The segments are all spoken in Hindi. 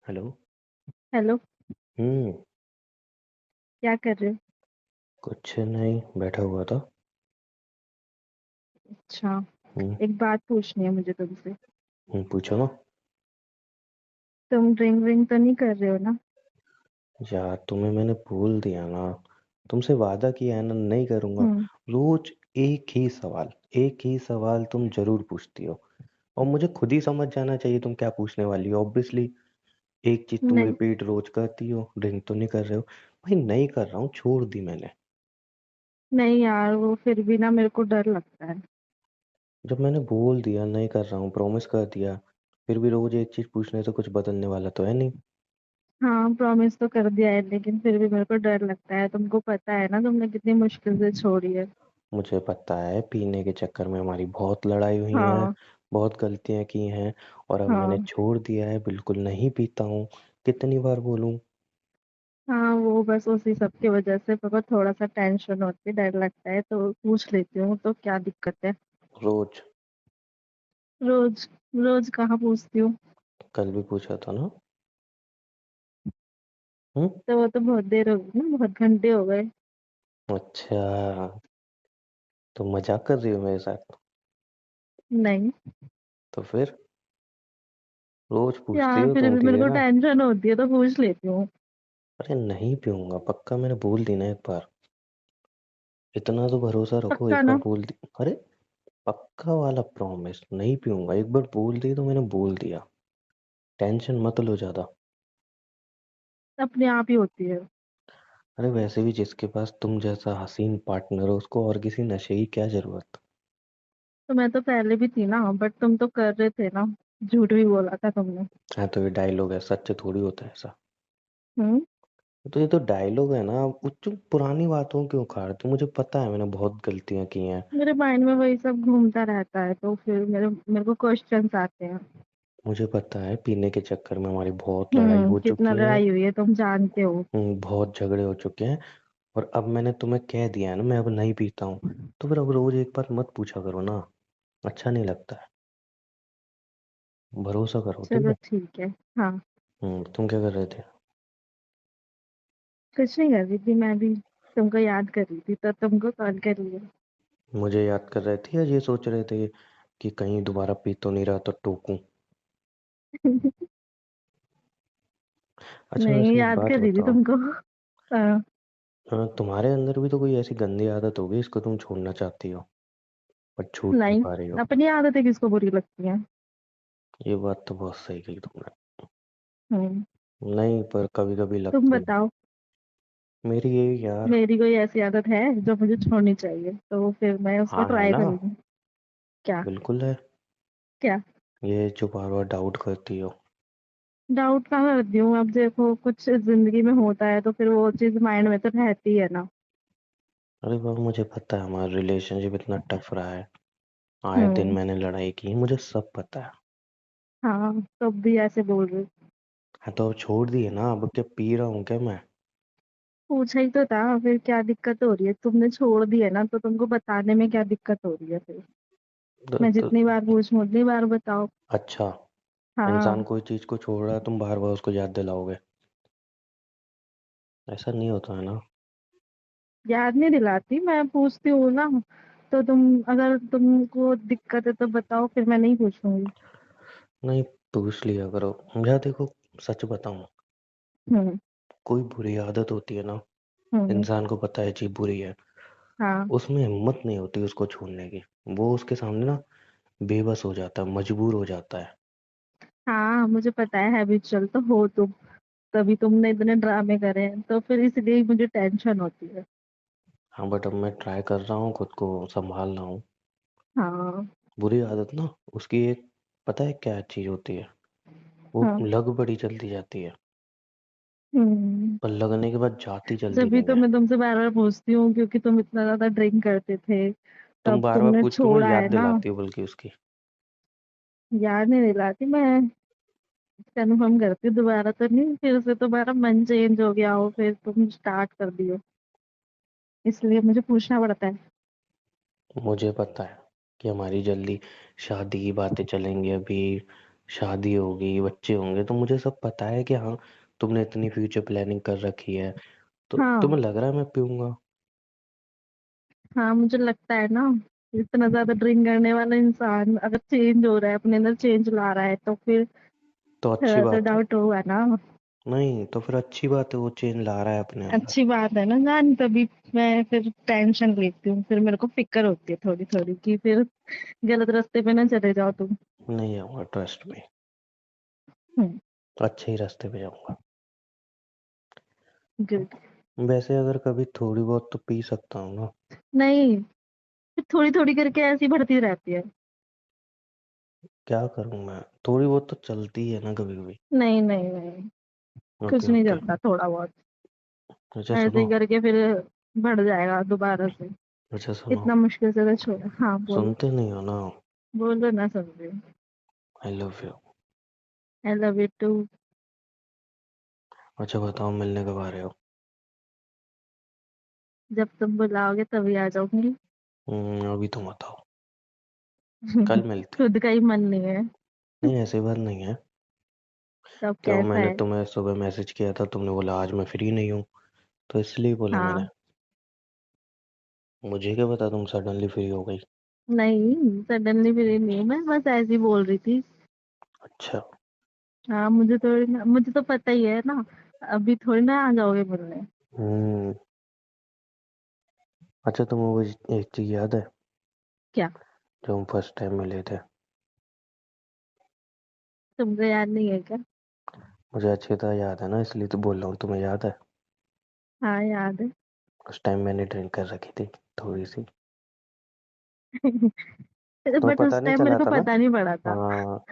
हेलो। हेलो। हम्म। क्या कर रहे हो? कुछ नहीं, बैठा हुआ था। अच्छा। हम्म। एक बात पूछनी है मुझे तुमसे। पूछो ना। तुम ड्रिंक व्रिंक तो नहीं कर रहे हो ना? यार, तुम्हें मैंने बोल दिया ना। तुमसे वादा किया है ना, नहीं करूंगा। हम्म। रोज एक ही सवाल तुम जरूर पूछती हो। और मुझे खुद ही समझ जाना चाहिए तुम क्या पूछने वाली हो, ऑब्वियसली। एक चीज तुम नहीं, रिपीट रोज करती हो, ड्रिंक तो नहीं कर रहे हो। भाई, नहीं कर रहा हूँ, छोड़ दी मैंने। नहीं यार, वो फिर भी ना मेरे को डर लगता है। जब मैंने बोल दिया नहीं कर रहा हूँ, प्रॉमिस कर दिया, फिर भी रोज एक चीज पूछने से कुछ बदलने वाला तो है नहीं। हाँ, प्रॉमिस तो कर दिया है लेकिन फिर भी मेरे को डर लगता है। तुमको पता है ना तुमने कितनी मुश्किल से छोड़ी है। मुझे पता है, पीने के चक्कर में हमारी बहुत लड़ाई हुई है, हाँ। बहुत गलतियां की हैं। और अब मैंने हाँ। छोड़ दिया है, बिल्कुल नहीं पीता हूँ। कितनी बार बोलूं। हाँ, वो बस उसी सब की वजह से मेरे को थोड़ा सा टेंशन होती है, डर लगता है तो पूछ लेती हूँ, तो क्या दिक्कत है। रोज। रोज? रोज कहाँ पूछती हूँ। कल भी पूछा था ना। हम्म। तो वो तो बहुत देर हो गई ना, बहुत घंटे हो गए। अच्छा। तो मजाक कर रही हो मेरे साथ? नहीं तो फिर रोज पूछती यार, हो फिर तुम, भी ठीक मेरे है को ना। टेंशन होती है तो पूछ लेती हूँ। अरे नहीं पीऊंगा पक्का, मैंने बोल दी ना एक बार। इतना तो भरोसा रखो, पक्का एक बार ना? बोल दी। अरे, पक्का वाला प्रॉमिस, नहीं पीऊंगा, एक बार बोल दी तो मैंने बोल दिया। टेंशन मत लो ज्यादा। अपने आप ही होती है। अरे वैसे भी जिसके पास तुम जैसा हसीन पार्टनर हो, उसको और किसी नशे की क्या जरूरत। तो मैं तो पहले भी थी ना, बट तुम तो कर रहे थे ना। झूठ भी बोला था तुमने। हाँ, तो ये डायलॉग है, सच थोड़ी होता है ऐसा। हम्म। तो ये तो डायलॉग है ना, वो तुम पुरानी बातों क्यों उखाड़ते हो? मुझे पता है मैंने बहुत गलतियां की हैं। मेरे माइंड में वही सब घूमता रहता है तो फिर मेरे मेरे को क्वेश्चंस आते हैं। मुझे पता है, पीने के चक्कर में हमारी बहुत लड़ाई हो कितना चुकी है। लड़ाई हुई है तुम जानते हो। बहुत झगड़े हो चुके हैं। और अब मैंने तुम्हें कह दिया है ना, मैं अब नहीं पीता हूँ। तो फिर अब रोज एक बार मत पूछा करो ना। अच्छा नहीं लगता है। भरोसा करो, ठीक चलो है। ठीक है। हाँ। तुम क्या कर रहे थे? कुछ नहीं कर रही थी मैं भी। तुमको याद कर रही थी तो तुमको कॉल कर लिया। मुझे याद कर रहे थे या ये सोच रहे थे कि कहीं दोबारा पी तो नहीं रहा तो टोकूं? अच्छा, नहीं, वैसे एक याद बात कर रही थी बताओ। तुमको। हाँ। तुम्हारे अंदर भी तो कोई ऐसी गंदी आदत होगी, इसको तुम छोड़ना चाहती हो पर छूट नहीं नहीं, पा रही हो। अपनी आदतें किसको बुरी लगती हैं। ये बात तो बहुत सही कही तुमने। हम्म। नहीं, पर कभी कभी तुम लगती है। बताओ। मेरी ये यार। मेरी कोई ऐसी आदत है जो मुझे छोड़नी चाहिए तो फिर मैं उसको हाँ, है ट्राई ना। करूंगी। क्या? बिल्कुल है। क्या? ये जो बार बार डाउट करती हो। डाउट कहाँ करती हूँ? अब देखो, कुछ जिंदगी में होता है तो फिर वो चीज माइंड में तो रहती है ना। अरे बाबा, मुझे पता है हमारा रिलेशनशिप इतना टफ रहा है। आए दिन हम्म। मैंने लड़ाई की, मुझे सब पता है। हाँ, तब भी ऐसे बोल रहे हो। हाँ, तो अब छोड़ दिए ना, अब क्या पी रहा हूँ क्या मैं? पूछा ही तो था, फिर क्या दिक्कत हो रही है? तुमने छोड़ दिया ना तो तुमको बताने में क्या दिक्कत हो रही है फिर? मैं तो, जितनी बार पूछूं उतनी बार बताओ। अच्छा। इंसान हाँ। कोई चीज को छोड़ रहा है, तुम बार बार उसको याद दिलाओगे? ऐसा नहीं होता है ना। याद नहीं दिलाती, मैं पूछती हूँ ना। तो तुम, अगर तुमको दिक्कत है तो बताओ, फिर मैं नहीं पूछूंगी। नहीं, पूछ लिया करो। यार देखो, सच बताऊं, हम्म। कोई बुरी आदत होती है ना, हम्म। इंसान को पता है चीज बुरी है, हाँ। उसमें हिम्मत नहीं होती उसको छोड़ने की। वो उसके सामने ना बेबस हो जाता है, मजबूर हो जाता है। हाँ, मुझे पता है हैबिचुअल तो हो तुम। तभी तुमने इतने ड्रामे करे हैं तो फिर इसलिए ही मुझे टेंशन होती है। हाँ, बट अब मैं ट्राई कर रहा हूँ खुद को संभाल रहा हूँ। हाँ। बुरी आदत ना, उसकी एक, पता है क्या चीज होती है? वो हाँ। लग बड़ी जल्दी जाती है, हम्म। पर लगने के बाद जाती जल्दी जब भी नहीं तो है। मैं तुमसे बार बार पूछती हूँ क्योंकि तुम इतना ज्यादा ड्रिंक करते थे। तुम तब बार बार तुमने पूछती हो, मैं छोड़ा याद है ना। दिलाती हूँ बल्कि उसकी। याद नहीं दिलाती मैं। कन्फर्म करती हूँ, दोबारा तो नहीं, फिर से तुम्हारा मन चेंज हो गया हो फिर तुम स्टार्ट कर दियो। इसलिए मुझे पूछना पड़ता है। मुझे पता है कि हमारी जल्दी शादी की बातें चलेंगी अभी, शादी होगी, बच्चे होंगे, तो मुझे सब पता है कि हाँ तुमने इतनी फ्यूचर प्लानिंग कर रखी है, तो हाँ तुम्हें लग रहा है मैं पीऊंगा? हाँ, मुझे लगता है ना, इतना ज्यादा ड्रिंक करने वाला इंसान अगर चेंज हो रहा है, अपने अंदर चेंज ला रहा है, तो फिर तो अच्छी थोड़ा तो बात है। डाउट होगा ना। नहीं तो फिर अच्छी बात है, वो चेंज ला रहा है अपने अंदर। अच्छी बात है ना जान, तभी मैं फिर टेंशन लेती हूँ, फिर मेरे को फिक्र होती है थोड़ी थोड़ी कि फिर गलत रास्ते पे ना चले जाओ तुम। नहीं जाऊंगा, ट्रस्ट में। हम्म। अच्छे ही रास्ते पे जाऊंगा। गुड। वैसे अगर कभी थोड़ी बहुत तो पी सकता हूँ ना। नहीं, फिर थोड़ी थोड़ी करके ऐसी बढ़ती रहती है। क्या करूँ मैं, थोड़ी बहुत तो चलती है ना कभी कभी। नहीं नहीं नहीं, ओके कुछ नहीं ओके। चलता थोड़ा बहुत। अच्छा ऐसे सुनो। ही करके फिर बढ़ जाएगा दोबारा से। अच्छा सुनो। इतना मुश्किल से तो छोड़, हाँ बोलो। सुनते नहीं हो ना? बोलो ना, सुन रही हूँ। I love you. I love you too. अच्छा बताओ, मिलने कब आ रहे हो? जब तुम बुलाओगे तभी आ जाऊंगी। अभी तुम बताओ। कल मिलते हैं। खुद का ही मन नहीं है। नहीं ऐसी बात नहीं है। तब तो कैसा मैंने है? तुम्हें सुबह मैसेज किया था, तुमने बोला आज मैं फ्री नहीं हूँ, तो इसलिए बोला मैंने। हाँ। मुझे क्या पता तुम सडनली फ्री हो गई। नहीं, सडनली फ्री नहीं हूँ, मैं बस ऐसे ही बोल रही थी। अच्छा। हाँ, मुझे थोड़ी ना, मुझे तो पता ही है ना, अभी थोड़ी ना आ जाओगे मिलने। हम्म। अच्छा तुम्हें वो एक चीज याद है, क्या? जो हम फर्स्ट टाइम मिले थे? तुमको याद नहीं है क्या? मुझे अच्छी तरह याद है ना, इसलिए तो बोल रहा हूँ, तुम्हें याद है? हाँ याद है। उस टाइम मैंने ड्रिंक कर रखी थी, थोड़ी सी। तुम्हें बट पता उस नहीं टाइम मेरे चला को था ना? पता नहीं पड़ा था। हाँ।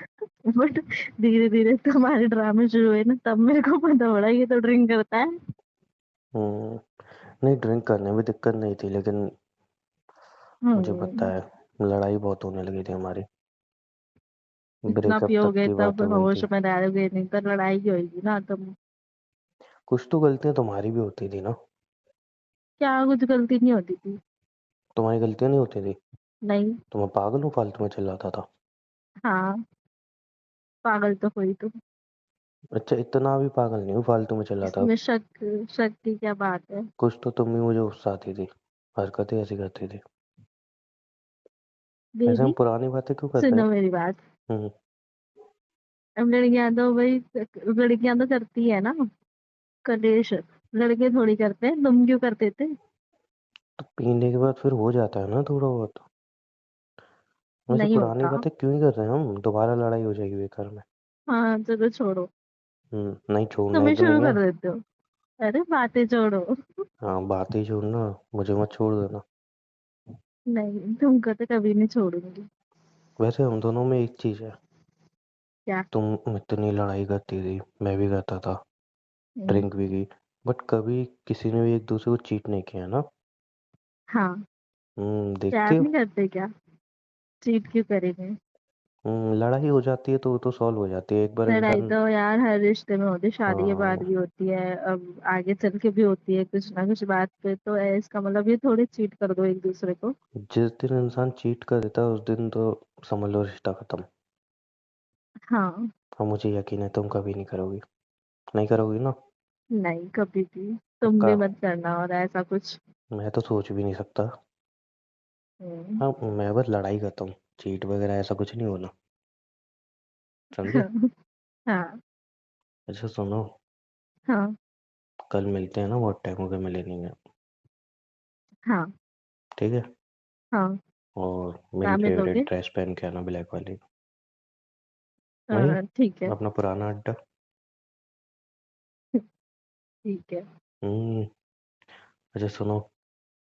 बट धीरे धीरे तुम्हारे ड्रामे शुरू हुए ना, तब मेरे को पता पड़ा ये तो ड्रिंक करता है। हम्म। नहीं ड्रिंक करने में दिक्कत नहीं थी, लेकिन मुझे पता हम्म। है लड़ाई बहुत होने लगी थी हमारी, इतना ब्रेकअप तक पियोगे की तब बातें होश बनती। में रहोगे, नहीं तो लड़ाई की होगी ना तुम। कुछ तो गलतियां तुम्हारी भी होती थी ना? क्या कुछ गलती नहीं होती थी? तुम्हारी गलतियां नहीं होती थी? नहीं। तो मैं पागल हूँ फालतू में चिल्लाता था? हाँ, पागल तो हुई तुम। अच्छा इतना भी पागल नहीं हूँ फालतू में चिल्लाता। इसमें शक, शक की क्या बात है? कुछ तो तुम ही मुझे गुस्सा आती थी, हरकतें ऐसी करती थी। ऐसे हम बेबी, पुरानी बातें क्यों कर रहे सुनो हैं? मेरी बात। हम्म। अब लड़कियां तो भाई, लड़कियां तो करती है ना कलेश, लड़के थोड़ी करते हैं, तुम क्यों करते थे? तो पीने के बाद फिर हो जाता है ना थोड़ा बहुत। वैसे नहीं पुरानी होता। बातें क्यों ही कर रहे हैं हम, दोबारा लड़ाई हो जाएगी बेकार में। हाँ चलो छोड़ो। नहीं छोड़ना तुम ही ही तो शुरू नहीं है। कर देते हो। अरे बातें छोड़ो। हाँ बात ही छोड़ना, मुझे मत छोड़ देना। नहीं, तुमको तो कभी नहीं छोड़ूंगी। वैसे हम दोनों में एक चीज है, क्या? तुम इतनी लड़ाई करती थी, मैं भी करता था, हम्म, ड्रिंक भी की, बट कभी किसी ने भी एक दूसरे को चीट नहीं किया ना। हाँ। देखते प्यार हो। नहीं करते क्या? चीट क्यों करेंगे? लड़ाई हो जाती है तो वो तो सॉल्व हो जाती है एक बार लड़ाई इंसान। तो यार हर रिश्ते में होती है, शादी के बाद हाँ। भी होती है, अब आगे चल के भी होती है कुछ ना कुछ बात पे, तो इसका मतलब ये थोड़ी चीट कर दो एक दूसरे को। जिस दिन इंसान चीट कर देता है उस दिन तो समझ लो रिश्ता खत्म। हाँ। और मुझे यकीन है तुम कभी नहीं करोगी, नहीं करोगी ना? नहीं, कभी भी तुम पक्का? भी मत करना और ऐसा कुछ। मैं तो सोच भी नहीं सकता। हम्म। हाँ मैं बस लड़ाई करता हूँ, चीट वगैरह ऐसा कुछ नहीं होना, समझे? हाँ। अच्छा सुनो। हाँ। कल मिलते हैं ना, बहुत टाइम हो गया मिले नहीं है। हाँ। ठीक है। हाँ। और मेरी क्या फेवरेट मिलोगे? ड्रेस पहन के आना, ब्लैक वाली। वही ठीक है। अपना पुराना अड्डा। ठीक है। हम्म। अच्छा सुनो।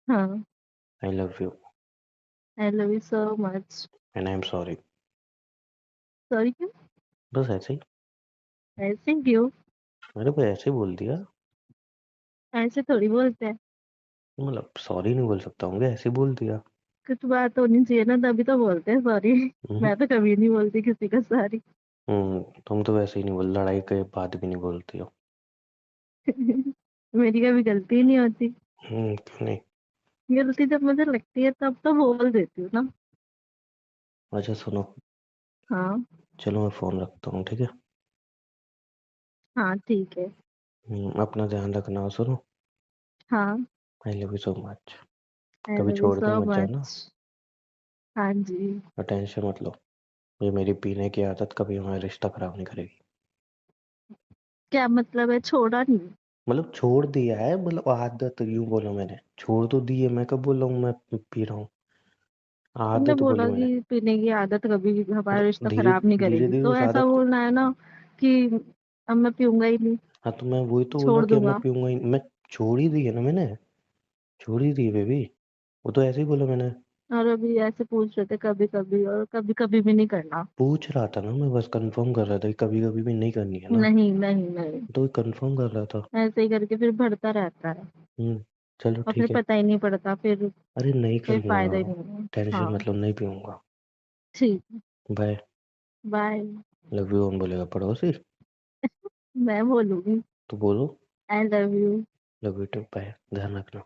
हाँ। I love you. I love you so much. And I am sorry. Sorry क्यों? बस ऐसे ही। ऐसे क्यों? मैंने बस ऐसे ही बोल दिया। ऐसे थोड़ी बोलते हैं। मतलब सॉरी नहीं बोल सकता हूँ, ऐसे ही बोल दिया। कुछ बात होनी चाहिए ना, तभी तो बोलते हैं सॉरी। हम्म। मैं तो कभी नहीं बोलती किसी का सॉरी। तुम तो वैसे ही नहीं बोल, लड़ाई के बाद भी नहीं बोलती हो। मेरी कभी गलती ही नहीं होती। क्यों नहीं? गलती जब मुझे लगती है तब तो बोल देती हूँ ना। अच्छा सुनो। हाँ। चलो मैं फ़ोन रखता हूँ, ठीक है? हाँ ठीक है। अपना ध्यान रखना और सुनो, हाँ। I love you so much. I कभी लव यू छोड़ के सो मत जाना मच। हाँ जी। और टेंशन मत लो। ये मेरी पीने की आदत कभी हमारा रिश्ता खराब नहीं करेगी। क्या मतलब है छोड़ा नहीं? मतलब छोड़ दिया है, मतलब आदत यूँ बोला मैंने, छोड़ तो दी है, मैं कब बोला हूँ मैं पी रहा हूँ, तुमने आदत बोला बोली मैंने। कि पीने की आदत कभी भी हमारा तो रिश्ता धीरे खराब नहीं धीरे करेगी, धीरे तो उस ऐसा आदत को, बोलना है ना कि अब मैं पीऊंगा ही नहीं, हाँ तो मैं वही तो बोल रहा छोड़ हूँ कि अब मैं दूंगा। पीऊंगा ही, मैं छोड़ ही दी है ना मैंने, छोड़ ही दी है बेबी। वो तो ऐसे ही बोला मैंने। और अभी ऐसे पूछ रहे थे कभी कभी, और कभी कभी भी नहीं करना। पूछ रहा था ना, मैं बस कंफर्म कर रहा था कि कभी कभी भी नहीं करनी है ना। नहीं नहीं नहीं, तो कंफर्म कर रहा था। ऐसे ही करके फिर बढ़ता रहता है हम्म। चलो और फिर ठीक है। पता ही नहीं पड़ता, फिर अरे नहीं कोई करूँगा, फायदा ही नहीं है। टेंशन हाँ मतलब नहीं पीऊँगा। ठीक है। बाय। बाय। लव यू कौन बोलेगा, पड़ोसी? मैं बोलूंगी। तो बोलो। I love you. Love you too, bye, ध्यान रखना।